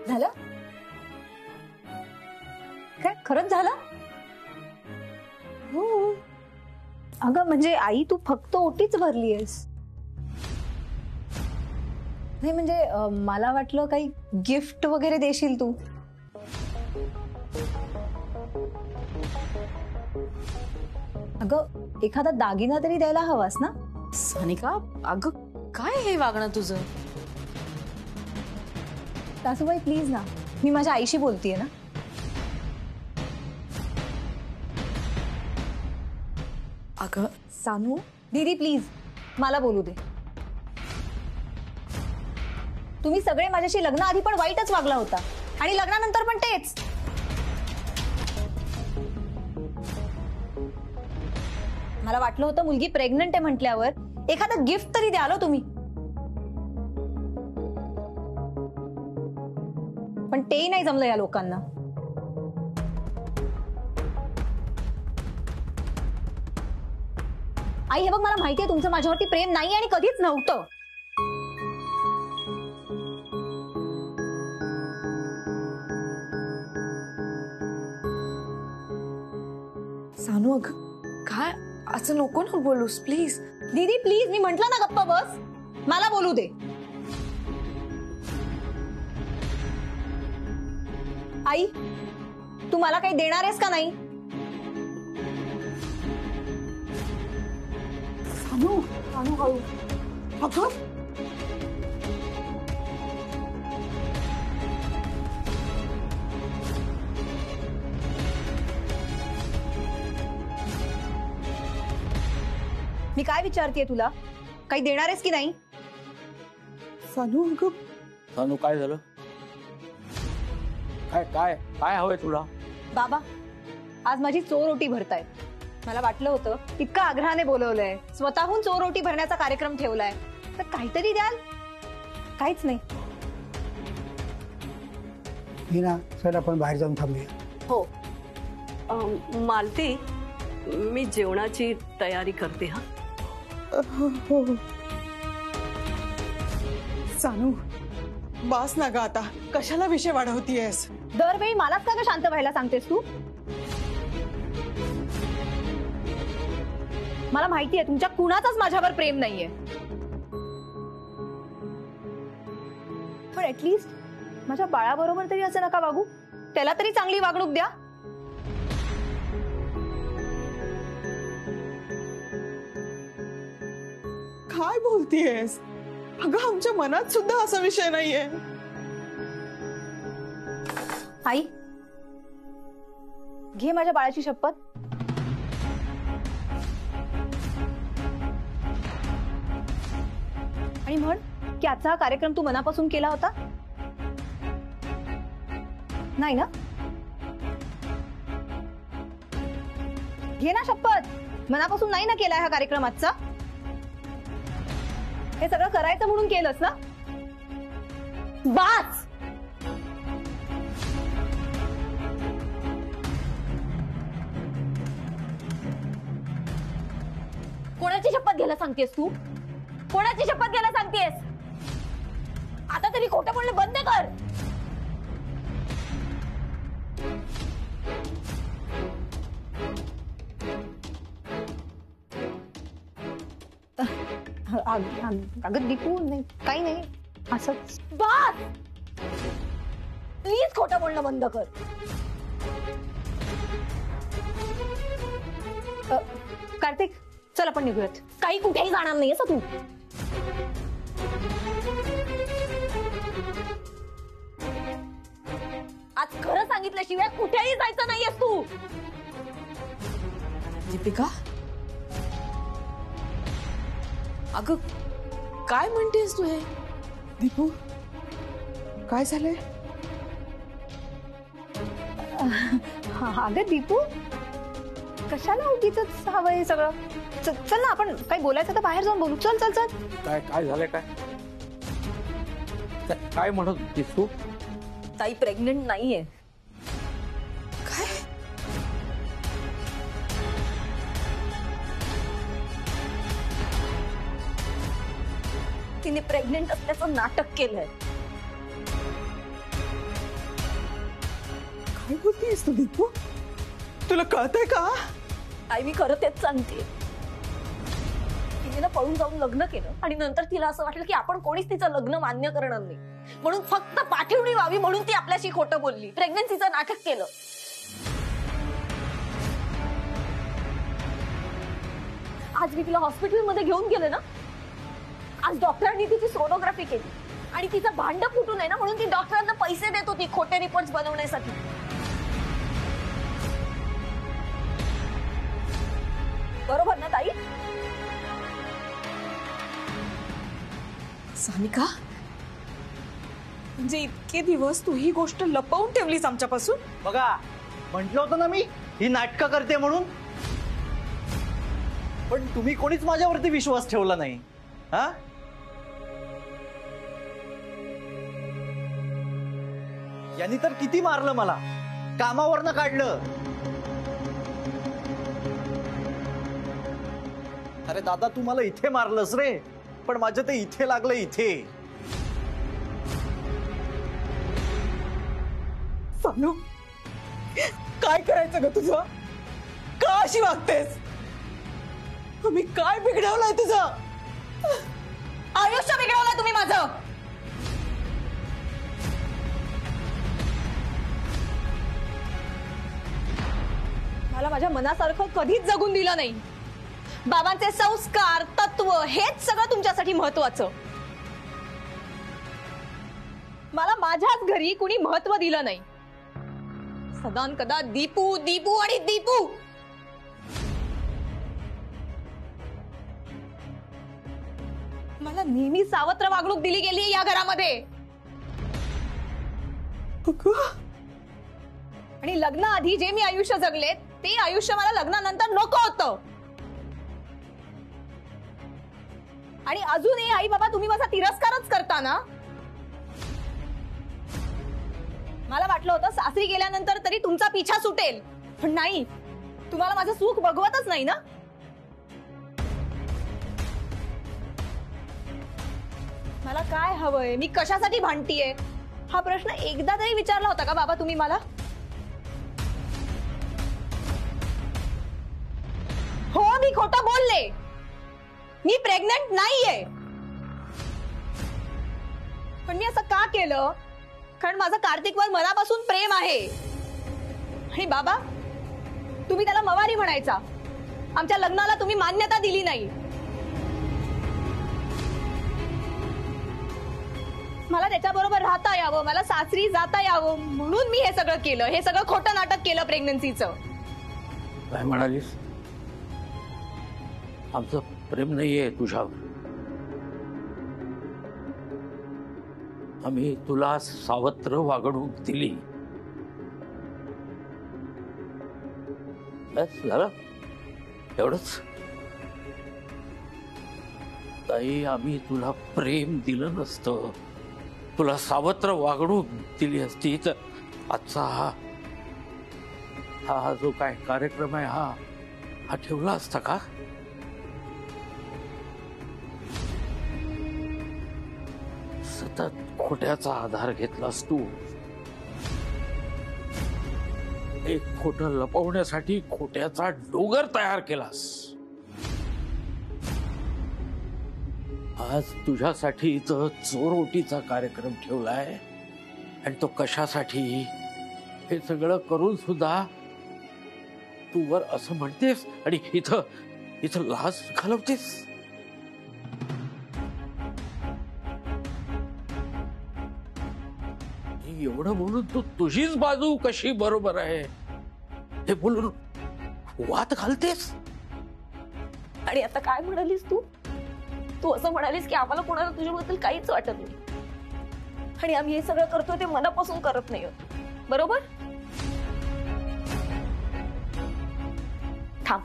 झालं काय? खरंच झालं? हो. अगं म्हणजे आई तू फक्त ओटीच भरलीयस. नाही म्हणजे मला वाटलं काही गिफ्ट वगैरे देशील तू. अगं एखादा दागिना तरी द्यायला हवास ना. सानिका अगं काय हे वागणं तुझं? सासूबाई प्लीज ना, मी माझ्या आईशी बोलतीये ना. अगं सानू दीदी प्लीज मला बोलू दे. तुम्ही सगळे माझ्याशी लग्नाआधी पण वाईटच वागला होता आणि लग्नानंतर पण तेच. मला वाटलं होतं मुलगी प्रेग्नंट आहे म्हटल्यावर एखादं गिफ्ट तरी द्यालो तुम्ही, पण तेही नाही जमलं या लोकांना. आई हे बघ मला माहितीये तुमचं माझ्यावरती प्रेम नाही आणि कधीच नव्हतं. सानू अगं काय असं नको ना बोलूस प्लीज. दीदी प्लीज मी म्हंटल ना गप्पा बस, मला बोलू दे. आई तू मला काही देणार आहेस का नाही? सानू सानू हळू. अगं मी काय विचारतेय तुला, काही देणार आहेस की नाही? सानू अगं सानू काय झालं? काय काय काय हवंय तुला? बाबा आज माझी चोरोटी भरतायत. मला वाटलं होतं इतकं आग्रहाने बोलवलंय, स्वतःहून चोरोटी भरण्याचा कार्यक्रम ठेवलाय, तर काहीतरी द्याल. काहीच नाही. हिना चल आपण बाहेर जाऊन थांबूया. हो मालती मी जेवणाची तयारी करते. हा सानू बास ना ग आता, कशाला विषय वाढवतीयस? दरवेळी मलाच का ग शांत व्हायला सांगतेस तू? मला माहितीये तुमच्या कुणाचाच माझ्यावर प्रेम नाहीये, पण ऍटलीस्ट माझ्या बाळाबरोबर तरी असं नका वागू. त्याला तरी चांगली वागणूक द्या. काय बोलतीयस? अगं आमच्या मनात सुद्धा असा विषय नाहीये. आई घे माझ्या बाळाची शपथ. आणि म्हण की आजचा हा कार्यक्रम तू मनापासून केला होता नाही ना? घे ना शपथ. मनापासून नाही ना केलाय हा कार्यक्रम आजचा? हे सगळं करायचं म्हणून केलंस ना? बास. कोणाची शपथ घ्यायला सांगतेस तू? कोणाची शपथ घ्यायला सांगतेस? आता तरी खोटं बोलणं बंद कर. अगं दीपू नाही काही नाही असंच. बस प्लीज खोटं बोलणं बंद कर. कार्तिक चल आपण निघूयात. काही कुठेही जाणार नाहीयेस तू. आज खरं सांगितल्याशिवाय कुठेही जायचं नाहीयेस तू. दीपिका अगं काय म्हणतेस तू हे? दीपू काय झालंय? अगं दीपू कशाला उगीचच हवंय हे सगळं? चल ना आपण काही बोलायचं तर बाहेर जाऊन बोलू. चल चल चल. काय काय झालंय? काय काय म्हणत होतीस तू? ताई प्रेग्नंट नाहीये. काय? तिने प्रेग्नेंट असल्याचं नाटक केलंय. काय बोलतेस तू दीपू? तुला कळतंय का? आई मी खरं तेच सांगते. तिने ना पळून जाऊन लग्न केलं आणि नंतर तिला असं वाटलं की आपण कोणीच तिचं लग्न मान्य करणार नाही, म्हणून फक्त पाठवणी व्हावी म्हणून ती आपल्याशी खोटं बोलली, प्रेग्नन्सीचं नाटक केलं. आज मी तिला हॉस्पिटलमध्ये घेऊन गेले ना, आज डॉक्टरांनी तिची सोनोग्राफी केली आणि तिचं भांड फुटून आहे ना म्हणून ती डॉक्टरांना पैसे देत होती खोटे रिपोर्ट्स बनवण्यासाठी. बरोबर ना ताई? सानिका, म्हणजे इतके दिवस तू ही गोष्ट लपवून ठेवलीस आमच्यापासून? बघा, म्हंटल होतं ना मी ही नाटकं करते म्हणून. पण तुम्ही कोणीच माझ्यावरती विश्वास ठेवला नाही. हा, यांनी तर किती मारलं मला, कामावरनं काढलं. अरे दादा, तू मला इथे मारलंस रे, पण माझं ते इथे लागलं, इथे. सानू, काय करायचं ग तुझं? का अशी वागतेस? आम्ही काय बिघडवलंय तुझं? आयुष्य बिघडवलं तुम्ही माझं. मला माझ्या मनासारखं कधीच जगून दिलं नाही. बाबांचे संस्कार, तत्व हेच सगळं तुमच्यासाठी महत्वाचं. मला माझ्याच घरी कुणी महत्व दिलं नाही. सदान कदा दीपू दीपू आणि दीपू. मला नेहमी सावत्र वागणूक दिली गेली या घरामध्ये. आणि लग्नाआधी जे मी आयुष्य जगले ते आयुष्य मला लग्नानंतर नको होतं. आणि अजूनही आई बाबा तुम्ही माझा तिरस्कारच करता ना. मला वाटलं होतं सासरी गेल्यानंतर तरी तुमचा पिछा सुटेल, पण नाही, तुम्हाला माझं सुख बघवतच नाही ना. मला काय हवंय, मी कशासाठी भांडतीये हा प्रश्न एकदा तरी विचारला होता का बाबा तुम्ही मला? हो, मी खोटं बोलले. मी प्रेग्नंट नाहीये. पण मी असं का केलं? कारण माझं कार्तिकवर मनापासून प्रेम आहे. आणि बाबा, तुम्ही त्याला मवारी म्हणायचा. आमच्या लग्नाला तुम्ही मान्यता दिली नाही. मला त्याच्याबरोबर राहता यावं, मला सासरी जाता यावं म्हणून मी हे सगळं केलं. हे सगळं खोटं नाटक केलं प्रेग्नन्सीचं. काय म्हणालीस? आमचं प्रेम नाहीये तुझ्यावर. आम्ही तुला सावत्र वागणूक दिली. बस झालं एवढंच. ताई, आम्ही तुला प्रेम दिलं नसतं, तुला सावत्र वागणूक दिली असती तर आजचा हा जो काय कार्यक्रम आहे हा ठेवला असता का? सतत खोट्याचा आधार घेतलास तू. एक खोटं लपवण्यासाठी खोट्याचा डोंगर तयार केलास. आज तुझ्यासाठी इथं चोरओटीचा कार्यक्रम ठेवलाय आणि तो कशासाठी? हे सगळं करून सुद्धा तू वर असं म्हणतेस आणि इथं इथं लाज घालवतेस. एवढं बोलून तू तुझीच बाजू कशी बरोबर आहे हे बोलून वाद घालतेस. आणि आता काय म्हणालीस तू? तू असं म्हणालीस की आम्हाला कोणाला तुझ्याबद्दल काहीच वाटत नाही आणि आम्ही हे सगळं करतोय ते मनापासून करत नाही, बरोबर? थांब.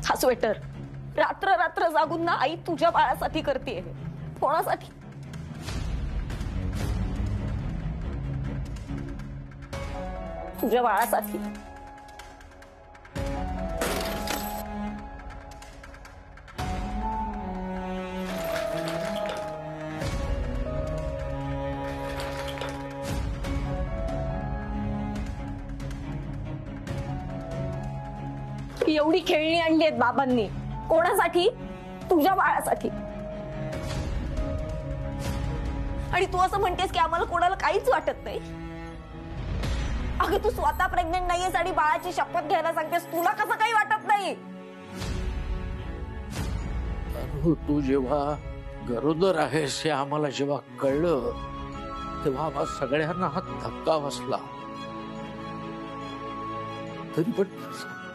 हा स्वेटर रात्र रात्र जागून ना आई तुझ्या बाळासाठी करते. कोणासाठी? तुझ्या बाळासाठी. एवढी खेळणी आणली आहेत बाबांनी. कोणासाठी? तुझ्या बाळासाठी. आणि तू असं म्हणतेस की आम्हाला कोणाला काहीच वाटत नाही. अगं तू स्वतः प्रेग्नेंट नाहीयेस आणि बाळाची शपथ घ्यायला सांगतेस, तुला कसं काही वाटत नाही? अरे तू जेव्हा गरोदर आहेस हे आम्हाला जेव्हा कळलं तेव्हा आम्हा सगळ्यांना हा धक्का बसला. तरी पण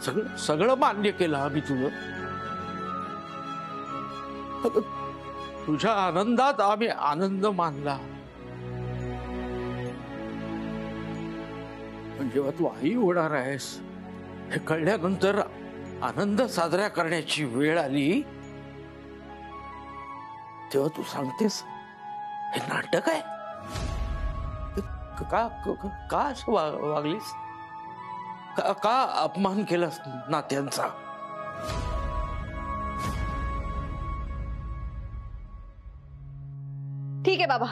सगळं सगळं मान्य केलं आम्ही तुझं. तुझ्या आनंदात आम्ही आनंद मानला. पण जेव्हा तू आई होणार आहेस हे कळल्यानंतर आनंद साजरा करण्याची वेळ आली तेव्हा तू सांगतेस हे नाटक आहे. का का असं वागलीस? का अपमान केलास नात्यांचा? ठीक आहे बाबा,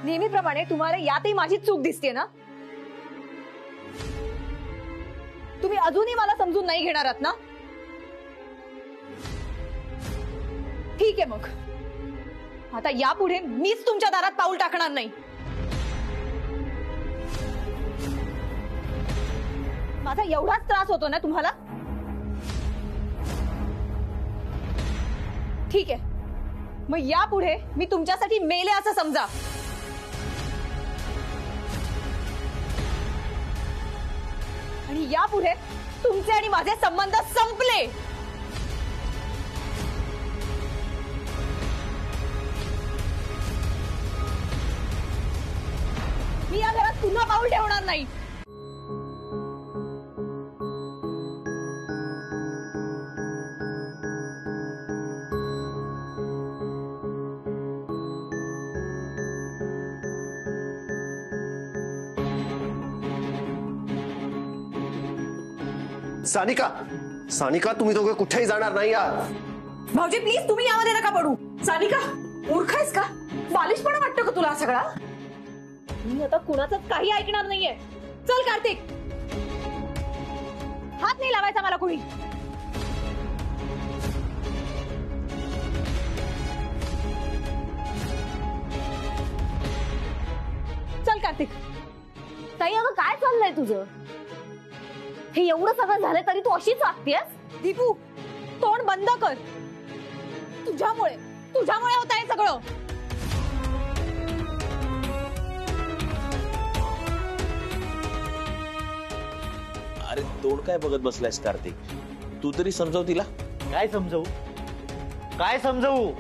नेहमीप्रमाणे तुम्हाला यातही माझी चूक दिसते ना. तुम्ही अजूनही मला समजून नाही घेणार आहात ना. ठीक आहे, मग आता यापुढे मीच तुमच्या दारात पाऊल टाकणार नाही. माझा एवढाच त्रास होतो ना तुम्हाला? ठीक आहे, मग यापुढे मी तुमच्यासाठी मेले असं समजा. आणि यापुढे तुमचे आणि माझे संबंध संपले. मी या घरात पुन्हा पाऊल ठेवणार नाही. सानिका, सानिका तुम्ही दोघं कुठेही जाणार नाही आहात. भाऊजी प्लीज तुम्ही यामध्ये नका पडू. सानिका मूर्ख आहेस का? बालिशपणा वाटतं का तुला सगळा? मी आता कुणाचंच काही ऐकणार नाहीये. चल कार्तिक, हात नाही लावायचा मला कोणी. चल कार्तिक. ताई अगं काय चाललंय तुझं? हे एवढं सगळं झालं तरी तू अशीच वागतेस? दीपू, तोंड बंद कर. तुझ्यामुळे तुझ्यामुळे होत आहे सगळं. अरे तोंड काय बघत बसलायस कार्तिक? तू तरी समजव तिला. काय समजवू? काय समजवू?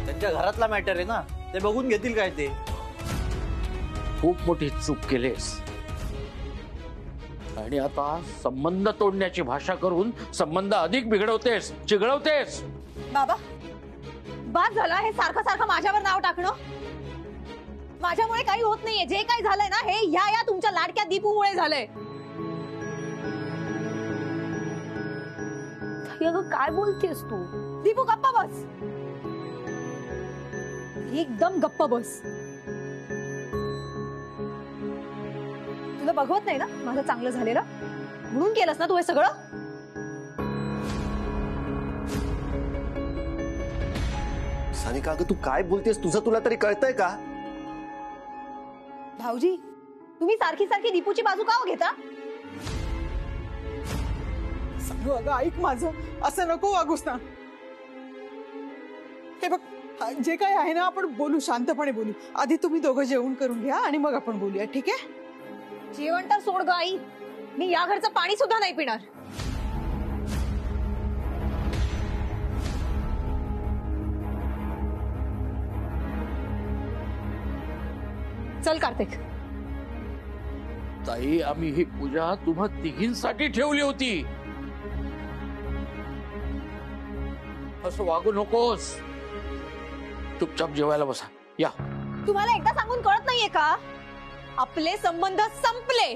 त्यांच्या घरातला मॅटर आहे ना, ते बघून घेतील काय ते. खूप मोठी चूक केलेस आणि आता संबंध तोडण्याची भाषा करून संबंध अधिक बिघडवतेस, चिघळवतेस. बाबा, बाद झाला हे सारखं सारखं माझ्यावर नाव टाकणं. माझ्यामुळे काही होत नाहीये. जे काही झालंय ना हे या तुमच्या लाडक्या दीपूमुळे झालंय. अगं काय बोलतेस तू? दीपू गप्प बस, एकदम गप्प बस. तुला बघवत नाही ना माझं चांगलं झालेलं, म्हणून केलंस ना तू हे सगळं. सानिका अगं तू काय बोलतेस? तुझं तुला तरी कळतंय का? भाऊजी, तुम्ही सारखी सारखी दीपूची बाजू का घेता? सानू अगं ऐक माझं, असं नको वागूस ना. हे बघ, जे काय आहे ना आपण बोलू, शांतपणे बोलू. आधी तुम्ही दोघं जेवण करून घ्या आणि मग आपण बोलूया, ठीक आहे? जेवण तर सोड ग आई, मी या घरचं पाणी सुद्धा नाही पिणार. चल कार्तिक. ताई, आम्ही ही पूजा तुम्हा तिघींसाठी ठेवली होती. असं वागू नकोस. चुपचाप जेवायला बसा. या. तुम्हाला एकदा सांगून कळत नाहीये का? आपले संबंध संपले.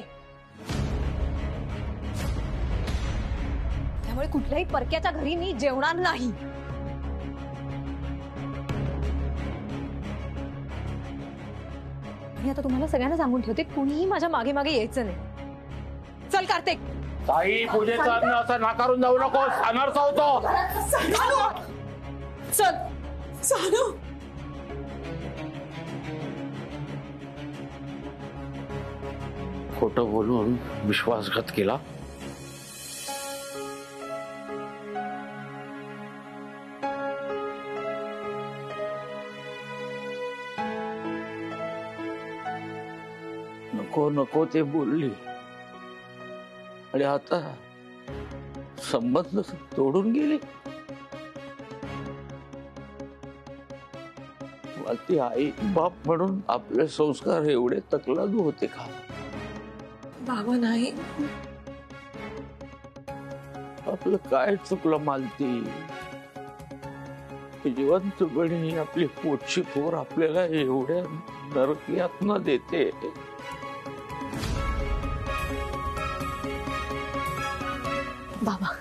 त्यामुळे कुठल्याही परक्याच्या घरी मी जेवणार नाही. मी आता तुम्हाला सगळ्यांना सांगून ठेवते, कुणीही माझ्या मागे मागे यायचं नाही. चल कार्तिक. ताई पूजेचं अन्न असं नाकारून जाऊ नकोस, अनर्थ होतो. चल सानू खोटं बोलून विश्वासघात केला. नको नको ते बोलली आणि आता संबंध तोडून गेले. ती आई बाप म्हणून आपले संस्कार एवढे तकलादू होते का? बाबा नाही. आपलं काय चुकलं मालती? जिवंतपणी आपली पोटची पोर आपल्याला एवढ्या नरक न देते. बाबा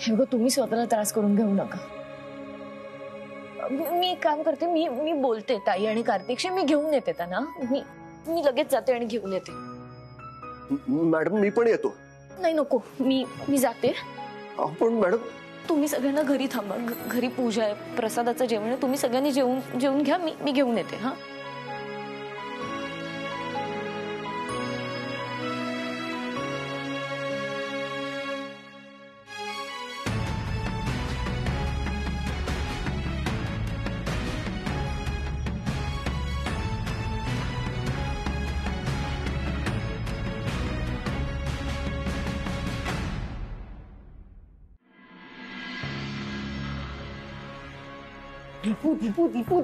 हे बघ, तुम्ही स्वतःला त्रास करून घेऊ नका. मी एक काम करते, मी बोलते ताई आणि कार्तिकशी, मी घेऊन येते त्यांना. मी लगेच जाते आणि घेऊन येते. मॅडम मी पण येतो. नाही नको, मी जाते. पण मॅडम तुम्ही सगळ्यांना घरी थांबा. घरी पूजा आहे, प्रसादाचं जेवण आहे. तुम्ही सगळ्यांनी जेवून घ्या. मी घेऊन येते. हा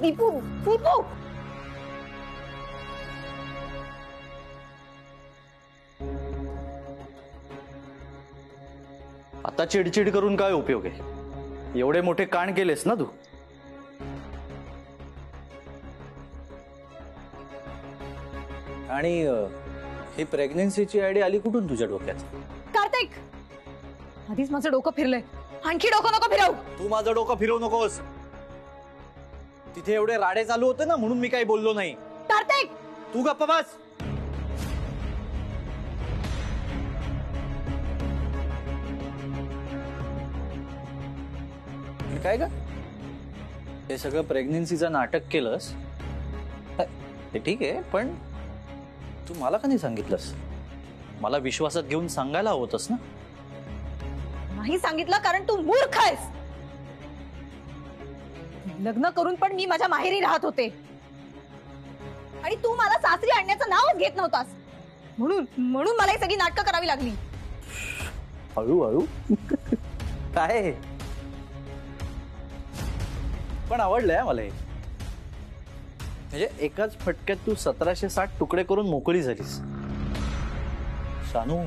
दीपू. आता चिडचिड करून काय उपयोग आहे? एवढे मोठे कांड केलेस ना तू. आणि ही प्रेग्नन्सीची आयडिया आली कुठून तुझ्या डोक्यात? कार्तिक, आधीच माझं डोकं फिरलंय, आणखी डोकं नको फिरवू. तू माझं डोकं फिरवू नकोस. तिथे एवढे राडे चालू होते ना, म्हणून मी काही बोललो नाही. कार्तिक, तू गप्प बस. काय का हे सगळं प्रेग्नन्सीचं नाटक केलंस ते ठीक आहे, पण तू मला का नाही सांगितलंस? मला विश्वासात घेऊन सांगायला हवंस ना. नाही सांगितलं कारण तू मूर्ख आहेस. लग्न करून पण मी माझ्या माहेरी राहत होते आणि तू मला सासरी आणण्याचं नावच घेत नव्हतास. म्हणून मला ही सगळी नाटकं करावी लागली. हळूहळू काय पण आवडलंय मला हे. म्हणजे एकाच फटक्यात तू 1760 तुकडे करून मोकळी झालीस. शानू,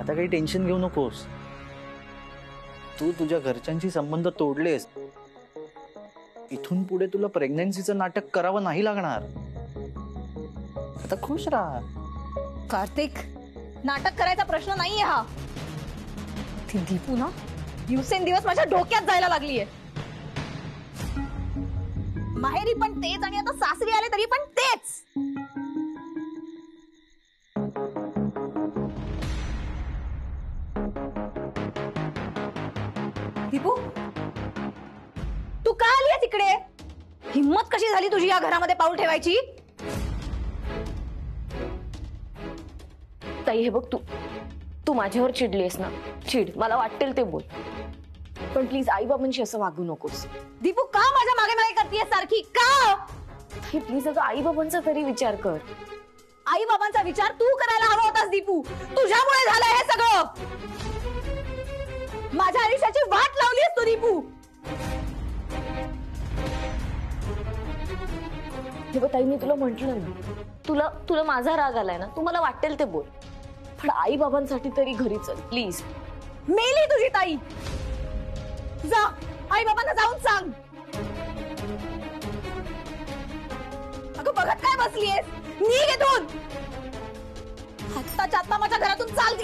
आता काही टेन्शन घेऊ नकोस. तू तुझ्या घरच्यांशी संबंध तोडलेस. इथून पुढे तुला प्रेग्नन्सीचं नाटक करावं नाही लागणार. आता खुश राहा. कार्तिक, नाटक करायचा प्रश्न नाहीये हा. ती दीपू ना दिवसेंदिवस माझ्या डोक्यात जायला लागलीये. माहेरी पण तेच आणि आता सासरी आले तरी पण तेच. दीपू, तू का आली आहे तिकडे? हिम्मत कशी झाली तुझी या घरामध्ये पाऊल ठेवायची? ताई हे बघ, तू माझ्यावर चिडलीस ना, चिड, मला वाटेल ते बोल, पण प्लीज आई बाबांशी असं वागू नकोस. दीपू, का माझ्या मागे मागे करतेय सारखी? का? प्लीज अगं आई बाबांचा तरी विचार कर. आई बाबांचा विचार तू करायला हवा होतास दीपू. तुझ्यामुळे झालंय हे सगळं. माझ्या आयुष्याची वाट लावलीस तू दीपू. हे बघ ताई, मी तुला म्हंटल ना, तुला माझा राग आलाय ना, तू मला वाटेल ते बोल, पण आई बाबांसाठी तरी घरी चल प्लीज. मेली तुझी ताई. जा आई बाबांना जाऊन सांग. अगं बघत काय बसलीयस? निघ इथून. आत्ताच्या आत्ता माझ्या घरातून चाल.